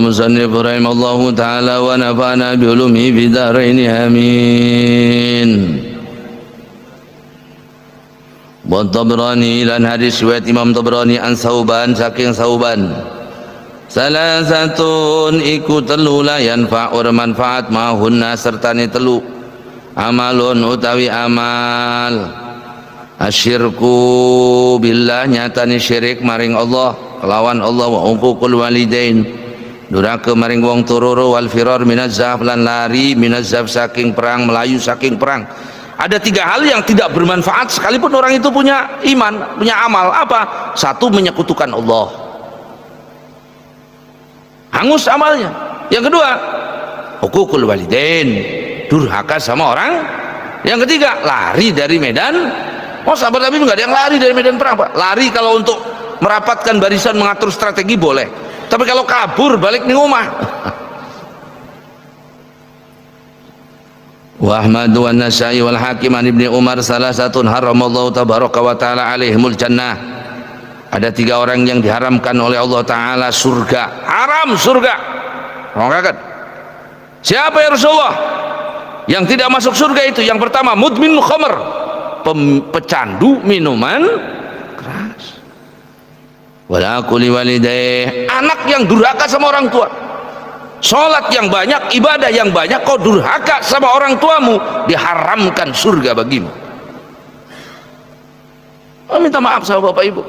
المصنف رحمه الله تعالى ونفعنا بعلومه في الدارين آمين. والطبراني lan hadis riwayat Imam Tabrani an Sauban saking Sauban salasatun iku telu la yanfa ora manfaat mahunna sertane telu amalun utawi amal asyirku billah nyatane syirik maring Allah kelawan Allah wa uququl walidain duraka maring wong turoro wal firar minaz zaf lan lari minaz zaf saking perang melayu saking perang. Ada tiga hal yang tidak bermanfaat sekalipun orang itu punya iman, punya amal. Apa? Satu, menyekutukan Allah, hangus amalnya. Yang kedua, hukukul walidain, durhaka sama orang. Yang ketiga, lari dari medan. Oh, sahabat Nabi nggak ada yang lari dari medan perang, Pak. Lari kalau untuk merapatkan barisan, mengatur strategi boleh, tapi kalau kabur balik nih rumah. Wa Ahmad wa Nasai wal Hakim an Ibni Umar salasatun haramallahu tabaraka wa ta'ala alaihimul jannah. Ada tiga orang yang diharamkan oleh Allah Ta'ala surga. Haram surga. Mengatakan, siapa ya Rasulullah yang tidak masuk surga itu? Yang pertama, mudmin khamr, pecandu minuman keras. Wala kuli walidayh, anak yang durhaka sama orang tua. Sholat yang banyak, ibadah yang banyak, kau durhaka sama orang tuamu, diharamkan surga bagimu. Oh, minta maaf sama bapak ibu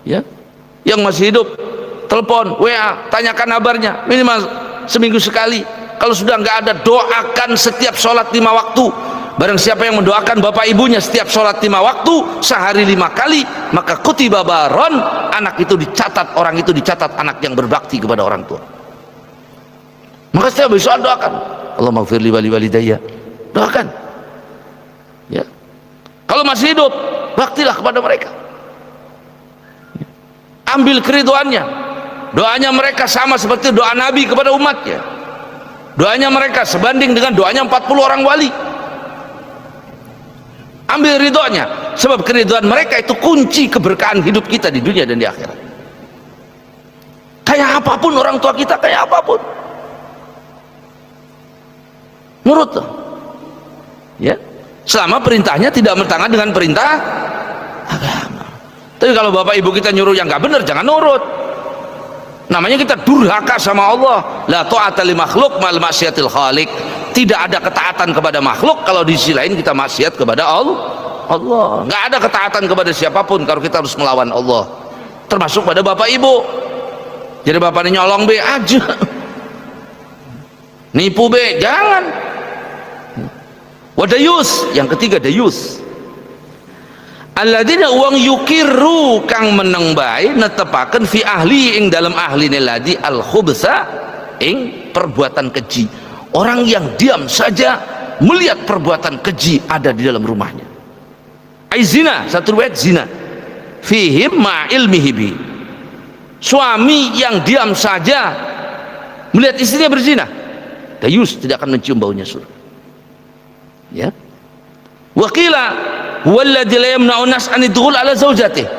ya, yang masih hidup, telepon, WA, tanyakan kabarnya minimal seminggu sekali. Kalau sudah nggak ada, doakan setiap sholat 5 waktu. Barang siapa yang mendoakan bapak ibunya setiap sholat 5 waktu sehari 5 kali, maka kutiba baron, anak itu dicatat, orang itu dicatat anak yang berbakti kepada orang tua. Maka setiap besok doakan, Allahumma gfirli wali walidayya, doakan ya. Kalau masih hidup, baktilah kepada mereka, ambil keriduannya. Doanya mereka sama seperti doa Nabi kepada umatnya. Doanya mereka sebanding dengan doanya 40 orang wali. Ambil ridhonya, sebab keriduan mereka itu kunci keberkahan hidup kita di dunia dan di akhirat. Kayak apapun orang tua kita, kayak apapun, nurut ya, selama perintahnya tidak bertentangan dengan perintah agama. Tapi kalau bapak ibu kita nyuruh yang nggak benar, jangan nurut. Namanya kita durhaka sama Allah. La ta'ata li makhluk mal maksiatil khaliq. Tidak ada ketaatan kepada makhluk kalau di sisi lain kita maksiat kepada Allah. Nggak ada ketaatan kepada siapapun kalau kita harus melawan Allah, termasuk pada bapak ibu. Jadi bapaknya nyolong be aja, nipu be jangan. Wadayus, yang ketiga dayus, alladzina uang yukiru kang meneng bae netepaken fi ahli ing dalam ahline ladi al khubsa ing perbuatan keji. Orang yang diam saja melihat perbuatan keji ada di dalam rumahnya. Ai zina, satu riwayat zina fihim ma ilmihi bi, suami yang diam saja melihat istrinya berzina, dayus, tidak akan mencium baunya surga ya. Wakila walladzi la yamna'u nas an yadkhul ala zaujatihi,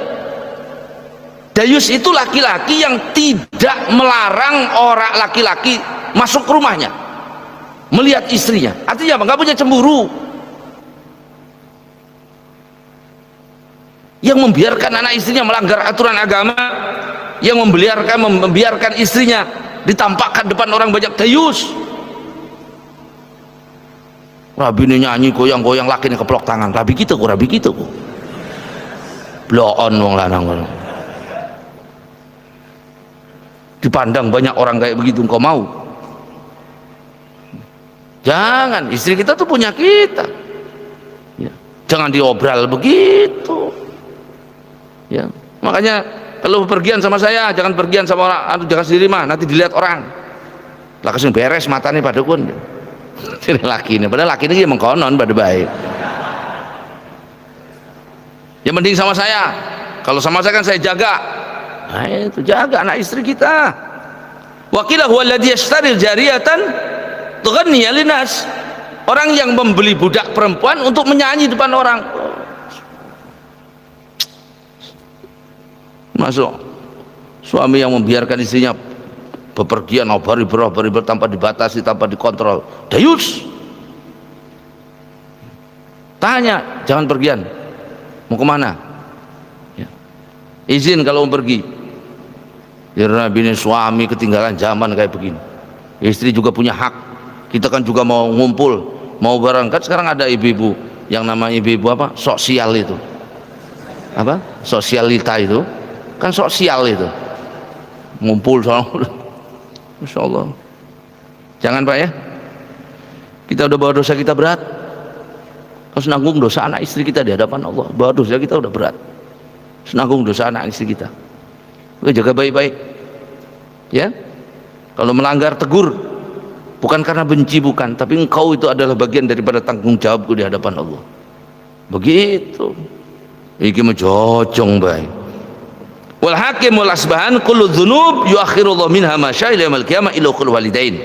dayus itu laki-laki yang tidak melarang orang laki-laki masuk ke rumahnya melihat istrinya. Artinya apa? Nggak punya cemburu, yang membiarkan anak istrinya melanggar aturan agama, yang membiarkan istrinya ditampakkan depan orang banyak, dayus. Rabi ini nyanyi goyang-goyang, laki ini keplok tangan, rabi kita kok bloon wong lanang, dipandang banyak orang kayak begitu, engkau mau? Jangan, istri kita tuh punya kita ya. Jangan diobral begitu ya. Makanya kalau pergian sama saya, jangan pergian sama orang, jangan sendiri mah, nanti dilihat orang lah kesini beres matanya pada kun. Jadi laki ini, padahal laki ini mengkonon pada baik. Yang mending sama saya, kalau sama saya kan saya jaga. Nah itu jaga anak istri kita. Wakilah huwaladhi yashtaril jariyatan tughniya linas, orang yang membeli budak perempuan untuk menyanyi depan orang. Masuk suami yang membiarkan istrinya bepergian beribadah tanpa dibatasi, tanpa dikontrol. Dayus. Tanya, jangan pergian. Mau kemana? Ya. Izin kalau mau pergi. Karena bini suami ketinggalan zaman kayak begini. Istri juga punya hak. Kita kan juga mau ngumpul, mau berangkat. Sekarang ada ibu-ibu yang namanya ibu-ibu apa? Sosial itu. Apa? Sosialita itu. Kan sosial itu. Ngumpul soal. Masya Allah. Jangan Pak ya. Kita udah bawa dosa kita berat. Harus nanggung dosa anak istri kita di hadapan Allah. Bawa dosa kita udah berat. Harus nanggung dosa anak istri kita. Oke, jaga baik-baik. Ya. Kalau melanggar tegur. Bukan karena benci, bukan, tapi engkau itu adalah bagian daripada tanggung jawabku di hadapan Allah. Begitu. Iki menjojong baik. Wal hakim wal asbahan kullu dzunub yuakhirullah minha ma syaa ila yaumil qiyamah ila qul walidain.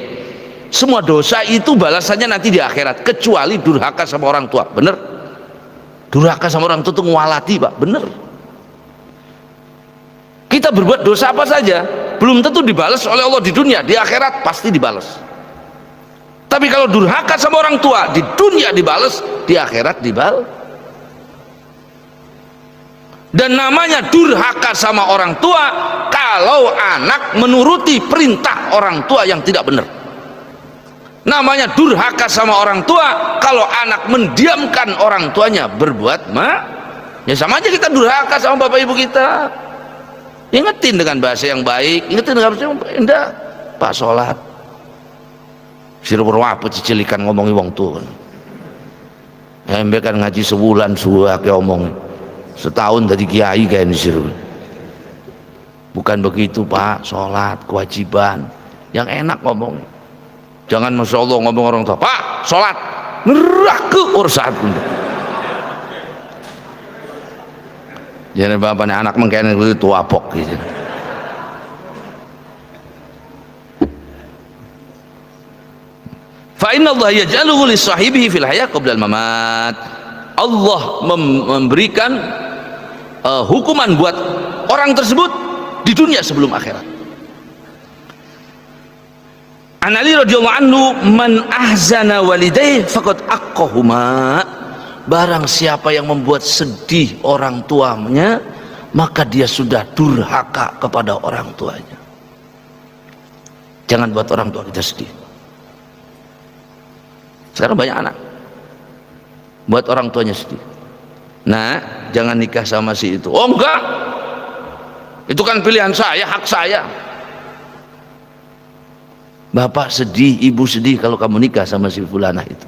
Semua dosa itu balasannya nanti di akhirat, kecuali durhaka sama orang tua. Bener? Durhaka sama orang tua itu ngwalati, Pak. Bener. Kita berbuat dosa apa saja belum tentu dibalas oleh Allah di dunia, di akhirat pasti dibalas. Tapi kalau durhaka sama orang tua, di dunia dibalas, di akhirat dibalas. Dan namanya durhaka sama orang tua kalau anak menuruti perintah orang tua yang tidak benar. Namanya durhaka sama orang tua kalau anak mendiamkan orang tuanya berbuat ya sama aja kita durhaka sama bapak ibu kita. Ingetin dengan bahasa yang baik, ingetin dengan bahasa yang indah. Pak sholat sirupur apa cicilikan ngomongi wong tua. Embe kan ngaji sebulan suwake omong. Setahun dari kiai kayak ini siru. Bukan begitu Pak, sholat kewajiban yang enak ngomong. Jangan masya Allah ngomong orang tua, Pak sholat neraka urusan. Jadi bapaknya anak mengkene itu tuapok gitu. Fa inna Allah yaj'aluhu li sahibihi fil hayat qabla al-mamat. Allah memberikan hukuman buat orang tersebut di dunia sebelum akhirat. An Ali radhiyallahu anhu, man ahzana walidayhi faqad aqqahuma. Barang siapa yang membuat sedih orang tuanya, maka dia sudah durhaka kepada orang tuanya. Jangan buat orang tua kita sedih. Sekarang banyak anak buat orang tuanya sedih. Nah, jangan nikah sama si itu. Oh enggak, itu kan pilihan saya, hak saya. Bapak sedih, ibu sedih kalau kamu nikah sama si fulanah itu.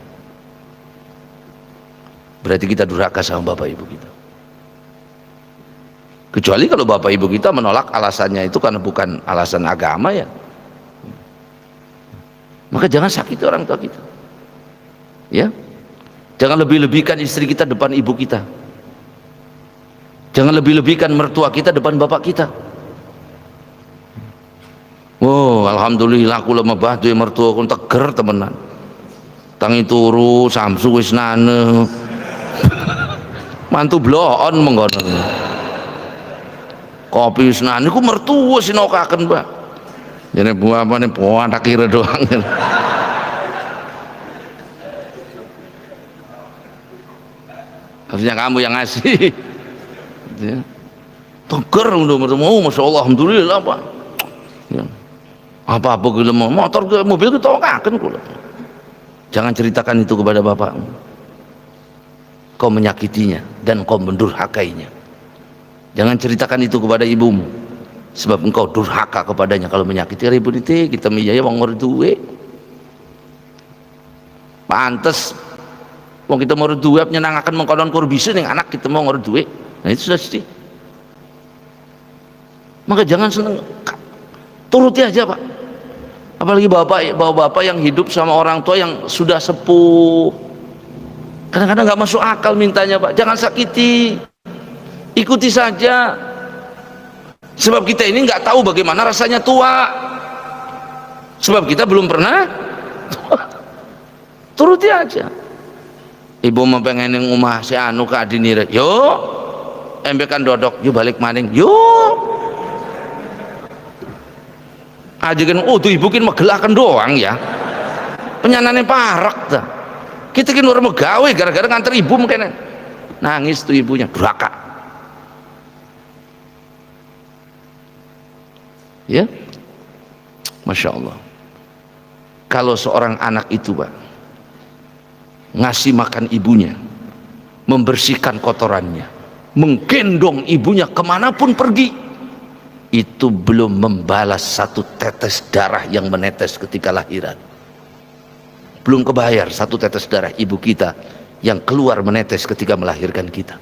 Berarti kita durhaka sama bapak ibu kita. Kecuali kalau bapak ibu kita menolak alasannya itu karena bukan alasan agama ya. Maka jangan sakiti orang tua kita. Ya. Jangan lebih-lebihkan istri kita depan ibu kita. Jangan lebih-lebihkan mertua kita depan bapak kita. Oh, alhamdulillah aku lemah batu ya mertua aku teger temenan. Tangi turu samsu wis nane. Mantu bloon menggono. Kopi wis nane ku mertua sinokaken, Mbak. Jane buah apa nih buah tak kira doang. Harusnya kamu yang ngasih. Ya. Teger udah mau, masya Allah, alhamdulillah Pak. Ya. Apa-apa kita mau motor ke mobil kita tokakan kula. Jangan ceritakan itu kepada bapakmu. Kau menyakitinya dan kau mendurhakainya. Jangan ceritakan itu kepada ibumu, sebab engkau durhaka kepadanya kalau menyakiti ibu itu. Kita mijaya wong merduwe. Pantes wong kita mau duwe nyenangaken mengkonon kur bisa ning anak kita mau duwe. Nah itu sudah sedih. Maka jangan seneng, turuti aja Pak. Apalagi bapak yang hidup sama orang tua yang sudah sepuh. Kadang-kadang nggak masuk akal mintanya Pak. Jangan sakiti, ikuti saja. Sebab kita ini nggak tahu bagaimana rasanya tua. Sebab kita belum pernah tua. Turuti aja. Ibu mau pengen yang umah si anu ke adinire, yuk embekan dodok, yuk balik maning, yuk aja kan oh tuh ibu kan megelakan doang ya penyanane parek ta kita kan orang megawe gara-gara nganter ibu mungkin nangis tuh ibunya durhaka ya. Masya Allah, kalau seorang anak itu Pak ngasih makan ibunya, membersihkan kotorannya, menggendong ibunya kemanapun pergi, itu belum membalas satu tetes darah yang menetes ketika lahiran. Belum kebayar satu tetes darah ibu kita yang keluar menetes ketika melahirkan kita.